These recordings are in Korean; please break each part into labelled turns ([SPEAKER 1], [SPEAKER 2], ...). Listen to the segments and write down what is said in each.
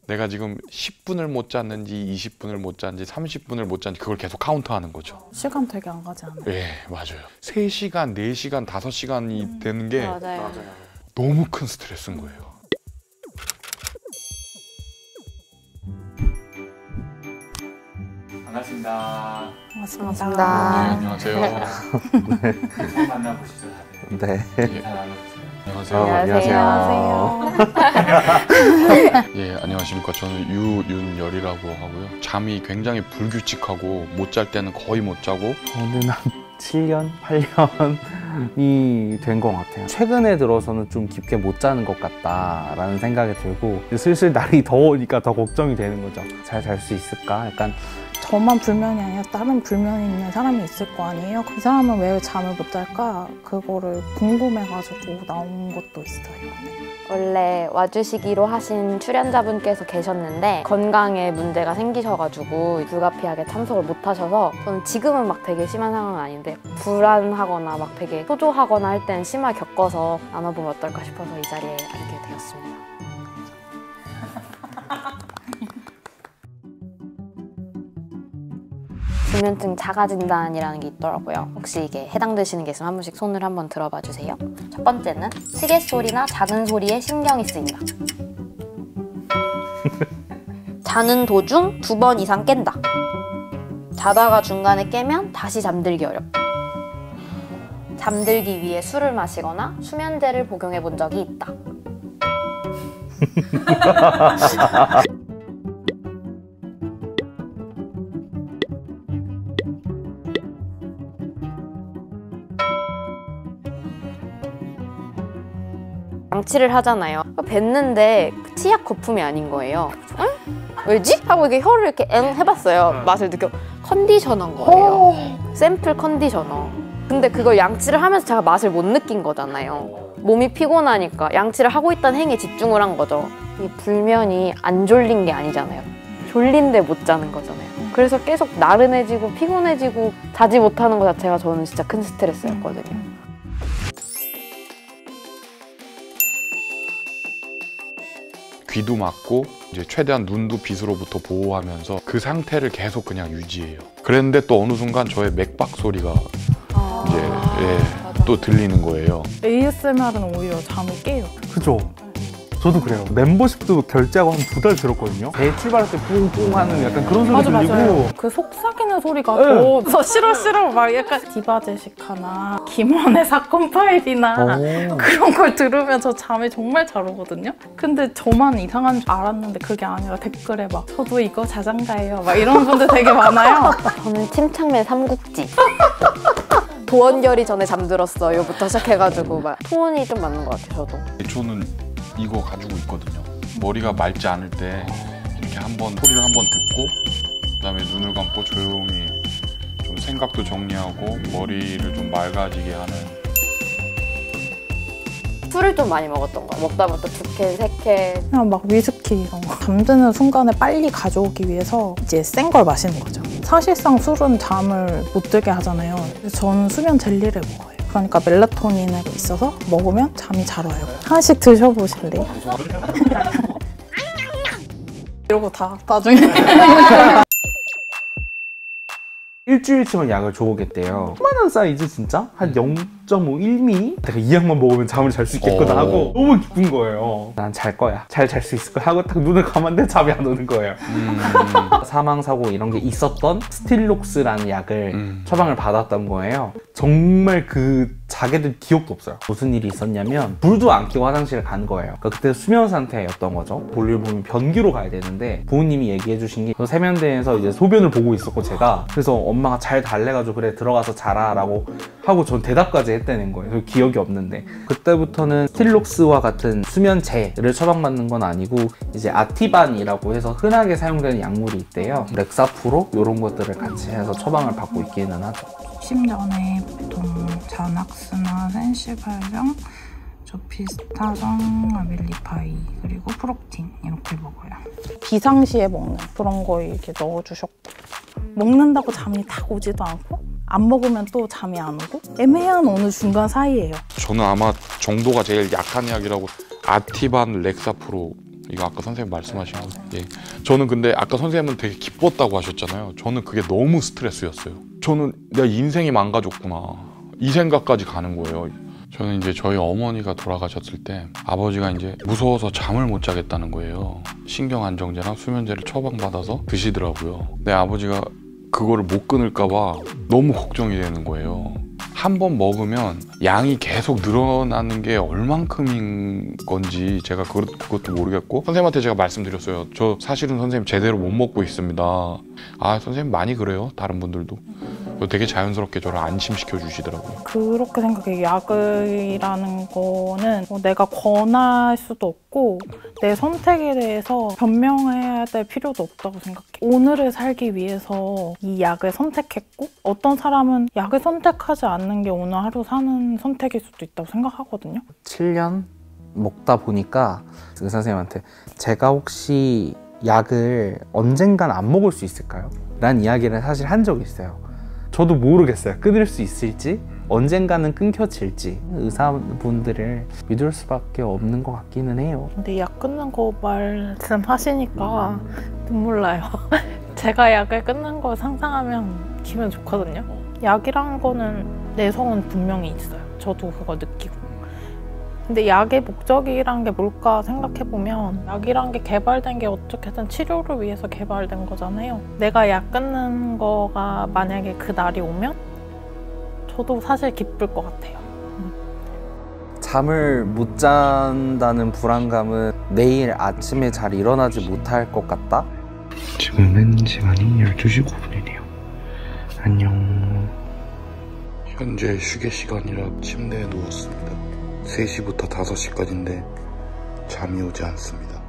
[SPEAKER 1] 내가 지금 10분을 못 잤는지 20분을 못 잤는지 30분을 못 잤는지 그걸 계속 카운트하는 거죠.
[SPEAKER 2] 시간 되게 안 가지 않아요?
[SPEAKER 1] 네, 맞아요. 3시간, 4시간, 5시간이 되는 게
[SPEAKER 3] 맞아요.
[SPEAKER 1] 너무 큰 스트레스인 거예요.
[SPEAKER 4] 반갑습니다.
[SPEAKER 2] 반갑습니다.
[SPEAKER 1] 네, 안녕하세요.
[SPEAKER 4] 처음 만나보시죠, 다들.
[SPEAKER 5] 네.
[SPEAKER 4] 인사 나눠주세요.
[SPEAKER 1] 안녕하세요.
[SPEAKER 2] 안녕하세요.
[SPEAKER 1] 예, 안녕하십니까. 저는 유윤열이라고 하고요. 잠이 굉장히 불규칙하고 못 잘 때는 거의 못 자고
[SPEAKER 5] 저는 한 7년, 8년이 된 것 같아요. 최근에 들어서는 좀 깊게 못 자는 것 같다라는 생각이 들고 슬슬 날이 더우니까 더 걱정이 되는 거죠. 잘 잘 수 있을까? 약간
[SPEAKER 2] 저만 불면이 아니라 다른 불면이 있는 사람이 있을 거 아니에요? 그 사람은 왜 잠을 못 잘까? 그거를 궁금해가지고 나온 것도 있어요.
[SPEAKER 3] 원래 와주시기로 하신 출연자분께서 계셨는데 건강에 문제가 생기셔가지고 불가피하게 참석을 못 하셔서 저는 지금은 막 되게 심한 상황은 아닌데 불안하거나 막 되게 초조하거나 할 때는 심하게 겪어서 나눠보면 어떨까 싶어서 이 자리에 앉게 되었습니다. 불면증 자가진단이라는 게 있더라고요. 혹시 이게 해당되시는 게 있으면 한 번씩 손을 한번 들어봐 주세요. 첫 번째는 시계 소리나 작은 소리에 신경이 쓰인다. 자는 도중 2번 이상 깬다. 자다가 중간에 깨면 다시 잠들기 어렵다. 잠들기 위해 술을 마시거나 수면제를 복용해 본 적이 있다. 양치를 하잖아요. 뱉는데 치약 거품이 아닌 거예요. 응? 왜지? 하고 이게 혀를 이렇게 엥 해봤어요. 맛을 느껴. 컨디셔너인 거예요. 샘플 컨디셔너. 근데 그걸 양치를 하면서 제가 맛을 못 느낀 거잖아요. 몸이 피곤하니까 양치를 하고 있다는 행위에 집중을 한 거죠. 이 불면이 안 졸린 게 아니잖아요. 졸린데 못 자는 거잖아요. 그래서 계속 나른해지고 피곤해지고 자지 못하는 것 자체가 저는 진짜 큰 스트레스였거든요.
[SPEAKER 1] 귀도 막고 이제 최대한 눈도 빛으로부터 보호하면서 그 상태를 계속 그냥 유지해요. 그랬는데 또 어느 순간 저의 맥박 소리가 이제 또 들리는 거예요.
[SPEAKER 2] ASMR은 오히려 잠을 깨요.
[SPEAKER 5] 그죠? 저도 그래요. 멤버십도 결제하고 한 2달 들었거든요. 배 출발할 때 뿡뿡 하는 약간 그런 소리 들리고
[SPEAKER 2] 맞아요. 그 속삭이는 소리가 더 싫어 막 약간 디바제시카나 김원의 사건 파일이나 그런 걸 들으면 저 잠이 정말 잘 오거든요. 근데 저만 이상한 줄 알았는데 그게 아니라 댓글에 막 저도 이거 자장가예요 막 이런 분들 되게 많아요.
[SPEAKER 3] 저는 침착맨 삼국지 도원결이 전에 잠들었어요부터 시작해가지고 막 톤이 좀 맞는 것 같아요.
[SPEAKER 1] 저는 이거 가지고 있거든요. 머리가 맑지 않을 때 이렇게 한번 소리를 한번 듣고 그다음에 눈을 감고 조용히 좀 생각도 정리하고 머리를 좀 맑아지게 하는.
[SPEAKER 3] 술을 좀 많이 먹었던 거야. 먹다 2캔, 3캔.
[SPEAKER 2] 그냥 막 위스키 이런 거. 잠드는 순간에 빨리 가져오기 위해서 이제 센 걸 마시는 거죠. 사실상 술은 잠을 못 들게 하잖아요. 그래서 저는 수면 젤리를 먹어요. 그러니까 멜라토닌이 있어서 먹으면 잠이 잘 와요. 하나씩 드셔보실래요? 이러고 다 나중에
[SPEAKER 5] 일주일치만 약을 줘보겠대요. 조그만한 사이즈 진짜? 한 0.5, 1mm? 내가 이 약만 먹으면 잠을 잘 수 있겠구나 하고 너무 기쁜 거예요. 난 잘 거야. 잘 잘 수 있을 거야 하고 딱 눈을 감았는데 잠이 안 오는 거예요. 사망사고 이런 게 있었던 스틸록스라는 약을 처방을 받았던 거예요. 정말 그 자게 될 기억도 없어요. 무슨 일이 있었냐면 불도 안 켜고 화장실을 간 거예요. 그러니까 그때 수면 상태였던 거죠. 볼일 보면 변기로 가야 되는데 부모님이 얘기해 주신 게 세면대에서 이제 소변을 보고 있었고 제가 그래서 엄마가 잘 달래가지고 그래 들어가서 자라 라고 하고 전 대답까지 했다는 거예요. 그래서 기억이 없는데 그때부터는 스틸록스와 같은 수면제를 처방받는 건 아니고 이제 아티반이라고 해서 흔하게 사용되는 약물이 있대요. 렉사프로 이런 것들을 같이 해서 처방을 받고 있기는 하죠.
[SPEAKER 2] 심전에 보통 자낙스나 센시발령, 조피스타성, 아빌리파이 그리고 프록틴 이렇게 먹어요. 비상시에 먹는 그런 거 이렇게 넣어주셨고 먹는다고 잠이 딱 오지도 않고 안 먹으면 또 잠이 안 오고 애매한 어느 중간 사이예요.
[SPEAKER 1] 저는 아마 정도가 제일 약한 약이라고 아티반 렉사프로 이거 아까 선생님 말씀하신 거. 예. 저는 근데 아까 선생님은 되게 기뻤다고 하셨잖아요. 저는 그게 너무 스트레스였어요. 저는 내가 인생이 망가졌구나. 이 생각까지 가는 거예요. 저는 이제 저희 어머니가 돌아가셨을 때 아버지가 이제 무서워서 잠을 못 자겠다는 거예요. 신경안정제랑 수면제를 처방받아서 드시더라고요. 내 아버지가 그거를 못 끊을까 봐 너무 걱정이 되는 거예요. 한 번 먹으면 양이 계속 늘어나는 게 얼만큼인 건지 제가 그것도 모르겠고, 선생님한테 제가 말씀드렸어요. 저 사실은 선생님 제대로 못 먹고 있습니다. 아, 선생님 많이 그래요. 다른 분들도. 되게 자연스럽게 저를 안심시켜 주시더라고요.
[SPEAKER 2] 그렇게 생각해요. 약이라는 거는 내가 권할 수도 없고 내 선택에 대해서 변명해야 될 필요도 없다고 생각해. 오늘을 살기 위해서 이 약을 선택했고, 어떤 사람은 약을 선택하지 않는 게 오늘 하루 사는 선택일 수도 있다고 생각하거든요.
[SPEAKER 5] 7년 먹다 보니까 의사 선생님한테 제가 혹시 약을 언젠간 안 먹을 수 있을까요? 라는 이야기를 사실 한 적이 있어요. 저도 모르겠어요. 끊을 수 있을지, 언젠가는 끊겨질지. 의사분들을 믿을 수밖에 없는 것 같기는 해요.
[SPEAKER 2] 근데 약 끊는 거 말씀하시니까 눈물 나요. 제가 약을 끊는 걸 상상하면 기분 좋거든요. 약이라는 거는 내성은 분명히 있어요. 저도 그거 느끼고. 근데 약의 목적이란 게 뭘까 생각해보면 약이란 게 개발된 게 어떻게든 치료를 위해서 개발된 거잖아요. 내가 약 끊는 거가 만약에 그 날이 오면 저도 사실 기쁠 것 같아요.
[SPEAKER 5] 잠을 못 잔다는 불안감은 내일 아침에 잘 일어나지 못할 것 같다? 지금은 시간이 12시 9분이네요. 안녕.
[SPEAKER 1] 현재 휴게 시간이라 침대에 누웠습니다. 3시부터 5시까지인데 잠이 오지 않습니다.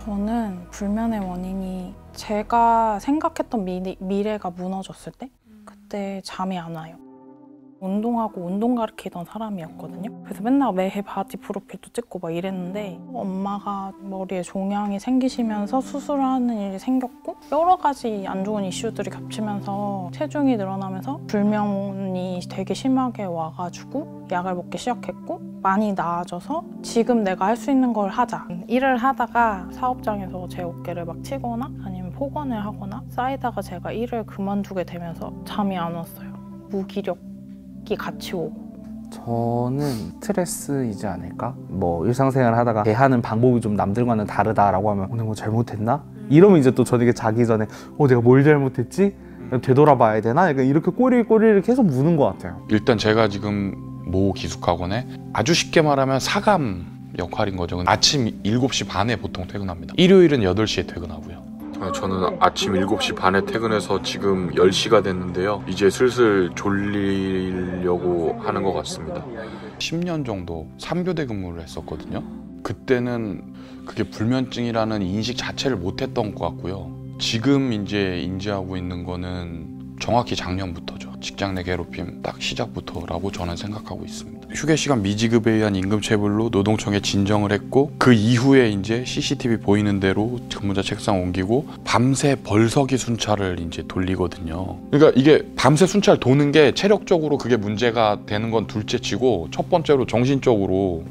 [SPEAKER 2] 저는 불면의 원인이 제가 생각했던 미래가 무너졌을 때 그때 잠이 안 와요. 운동하고 운동 가르치던 사람이었거든요. 그래서 맨날 매해 바디 프로필도 찍고 막 이랬는데 엄마가 머리에 종양이 생기시면서 수술을 하는 일이 생겼고 여러 가지 안 좋은 이슈들이 겹치면서 체중이 늘어나면서 불면이 되게 심하게 와가지고 약을 먹기 시작했고 많이 나아져서 지금 내가 할 수 있는 걸 하자. 일을 하다가 사업장에서 제 어깨를 막 치거나 아니면 폭언을 하거나 쌓이다가 제가 일을 그만두게 되면서 잠이 안 왔어요. 무기력 같이 오고.
[SPEAKER 5] 저는 스트레스이지 않을까? 뭐 일상생활 하다가 대하는 방법이 좀 남들과는 다르다라고 하면 오늘 뭐 잘못했나? 이러면 이제 또 저는 이게 자기 전에 내가 뭘 잘못했지? 되돌아봐야 되나? 약간 이렇게 꼬리를 계속 무는 것 같아요.
[SPEAKER 1] 일단 제가 지금 모 기숙학원에 아주 쉽게 말하면 사감 역할인 거죠. 아침 7시 반에 보통 퇴근합니다. 일요일은 8시에 퇴근하고요. 저는 아침 7시 반에 퇴근해서 지금 10시가 됐는데요. 이제 슬슬 졸리려고 하는 것 같습니다. 10년 정도 3교대 근무를 했었거든요. 그때는 그게 불면증이라는 인식 자체를 못했던 것 같고요. 지금 이제 인지하고 있는 거는 정확히 작년부터죠. 직장 내 괴롭힘 딱 시작부터라고 저는 생각하고 있습니다. 휴게 시간 미지급에 의한 임금체불로 노동청에 진정을 했고 그 이후에 이제 CCTV 보이는 대로 근무자 책상 옮기고 밤새 벌서기 순찰을 이제 돌리거든요. 그러니까 이게 밤새 순찰 도는 게 체력적으로 그게 문제가 되는 건 둘째치고 첫 번째로 정신적으로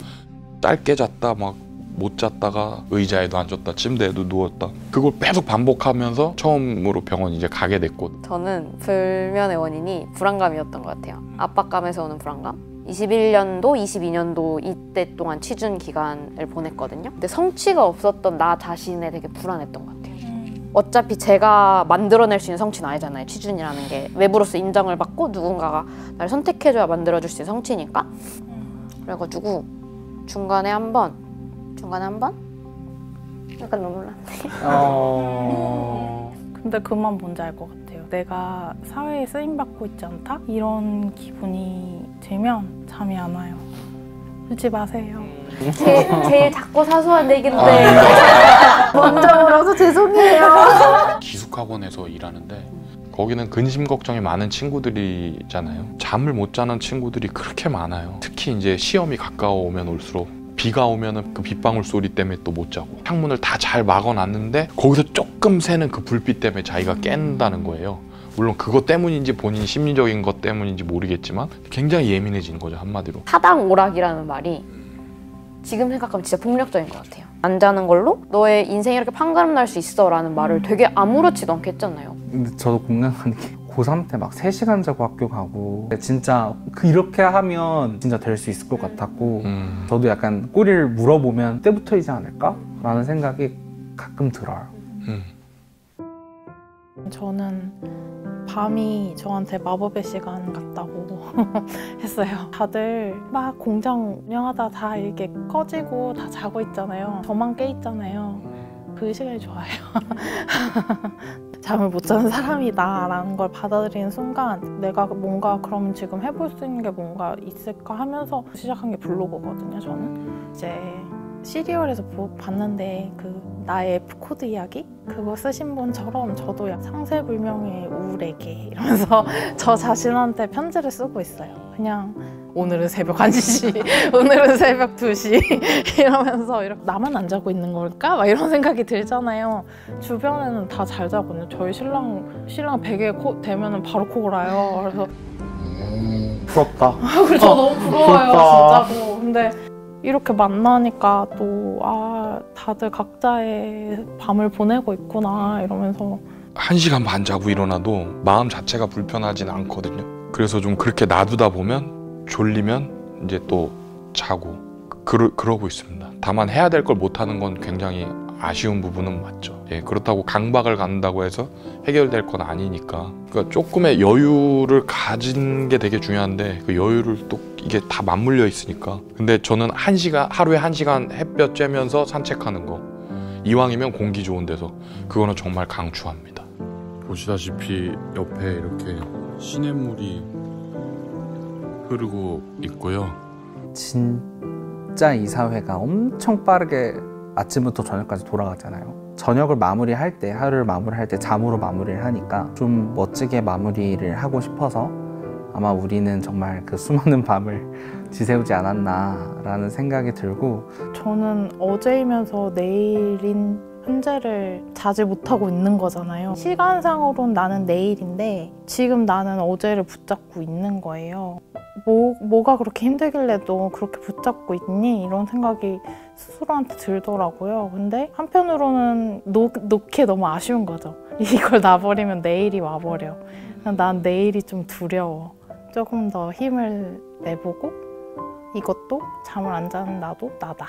[SPEAKER 1] 짧게 잤다 막 못 잤다가 의자에도 앉았다 침대에도 누웠다 그걸 계속 반복하면서 처음으로 병원 이제 가게 됐고
[SPEAKER 3] 저는 불면의 원인이 불안감이었던 것 같아요. 압박감에서 오는 불안감. 21년도, 22년도 이때 동안 취준 기간을 보냈거든요. 근데 성취가 없었던 나 자신에 되게 불안했던 것 같아요. 어차피 제가 만들어낼 수 있는 성취는 아니잖아요. 취준이라는 게 외부로서 인정을 받고 누군가가 날 선택해줘야 만들어줄 수 있는 성취니까. 그래가지고 중간에 한 번 약간 눈물 났네.
[SPEAKER 2] 근데 그만 뭔지 알 것 같아요. 내가 사회에 쓰임받고 있지 않다? 이런 기분이 들면 잠이 안 와요. 울지 마세요.
[SPEAKER 3] 제일 작고 사소한 얘긴데 먼저 물어서 죄송해요.
[SPEAKER 1] 기숙학원에서 일하는데 거기는 근심 걱정이 많은 친구들이잖아요. 잠을 못 자는 친구들이 그렇게 많아요. 특히 이제 시험이 가까워 오면 올수록 비가 오면은 그 빗방울 소리 때문에 또 못 자고 창문을 다 잘 막아놨는데 거기서 조금 새는 그 불빛 때문에 자기가 깬다는 거예요. 물론 그것 때문인지 본인 심리적인 것 때문인지 모르겠지만 굉장히 예민해지는 거죠, 한마디로.
[SPEAKER 3] 사당 오락이라는 말이 지금 생각하면 진짜 폭력적인 것 같아요. 안 자는 걸로 너의 인생이 이렇게 판가름 날 수 있어 라는 말을 되게 아무렇지도 않게 했잖아요.
[SPEAKER 5] 근데 저도 공감하는 게 고3 때 막 3시간 자고 학교 가고 진짜 이렇게 하면 진짜 될 수 있을 것 같았고 저도 약간 꼬리를 물어보면 때부터이지 않을까? 라는 생각이 가끔 들어요.
[SPEAKER 2] 저는 밤이 저한테 마법의 시간 같다고 했어요. 다들 막 공장 운영하다 다 이렇게 꺼지고 다 자고 있잖아요. 저만 깨 있잖아요. 그 시간이 좋아요. 잠을 못 자는 사람이다 라는 걸 받아들이는 순간 내가 뭔가 그럼 지금 해볼 수 있는 게 뭔가 있을까 하면서 시작한 게 블로그거든요. 저는 이제 시리얼에서 봤는데 그 나의 F코드 이야기? 그거 쓰신 분처럼 저도 상세불명의 우울에게 이러면서 저 자신한테 편지를 쓰고 있어요. 그냥 오늘은 새벽 1시, 오늘은 새벽 2시 이러면서 이렇게 나만 안 자고 있는 걸까? 막 이런 생각이 들잖아요. 주변에는 다 잘 자거든요. 저희 신랑 베개에 대면은 바로 코 골아요. 그래서
[SPEAKER 5] 부럽다.
[SPEAKER 2] 저 너무 부러워요,
[SPEAKER 5] 부럽다.
[SPEAKER 2] 진짜로. 근데 이렇게 만나니까 또 다들 각자의 밤을 보내고 있구나 이러면서
[SPEAKER 1] 1시간 반 자고 일어나도 마음 자체가 불편하진 않거든요. 그래서 좀 그렇게 놔두다 보면 졸리면 이제 또 자고 그러고 있습니다. 다만 해야 될 걸 못하는 건 굉장히 아쉬운 부분은 맞죠. 예, 그렇다고 강박을 갖는다고 해서 해결될 건 아니니까. 그러니까 조금의 여유를 가진 게 되게 중요한데 그 여유를 또 이게 다 맞물려 있으니까. 근데 저는 하루에 1시간 햇볕 쬐면서 산책하는 거 이왕이면 공기 좋은 데서 그거는 정말 강추합니다. 보시다시피 옆에 이렇게 시냇물이 흐르고 있고요.
[SPEAKER 5] 진짜 이 사회가 엄청 빠르게 아침부터 저녁까지 돌아가잖아요. 저녁을 마무리할 때, 하루를 마무리할 때 잠으로 마무리를 하니까 좀 멋지게 마무리를 하고 싶어서 아마 우리는 정말 그 수많은 밤을 지새우지 않았나라는 생각이 들고
[SPEAKER 2] 저는 어제이면서 내일인 현재를 자지 못하고 있는 거잖아요. 시간상으로는 나는 내일인데 지금 나는 어제를 붙잡고 있는 거예요. 뭐가 그렇게 힘들길래 너 그렇게 붙잡고 있니? 이런 생각이 스스로한테 들더라고요. 근데 한편으로는 놓기에 너무 아쉬운 거죠. 이걸 놔버리면 내일이 와버려. 난 내일이 좀 두려워. 조금 더 힘을 내보고 이것도 잠을 안 자는 나도 나다.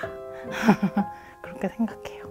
[SPEAKER 2] 그렇게 생각해요.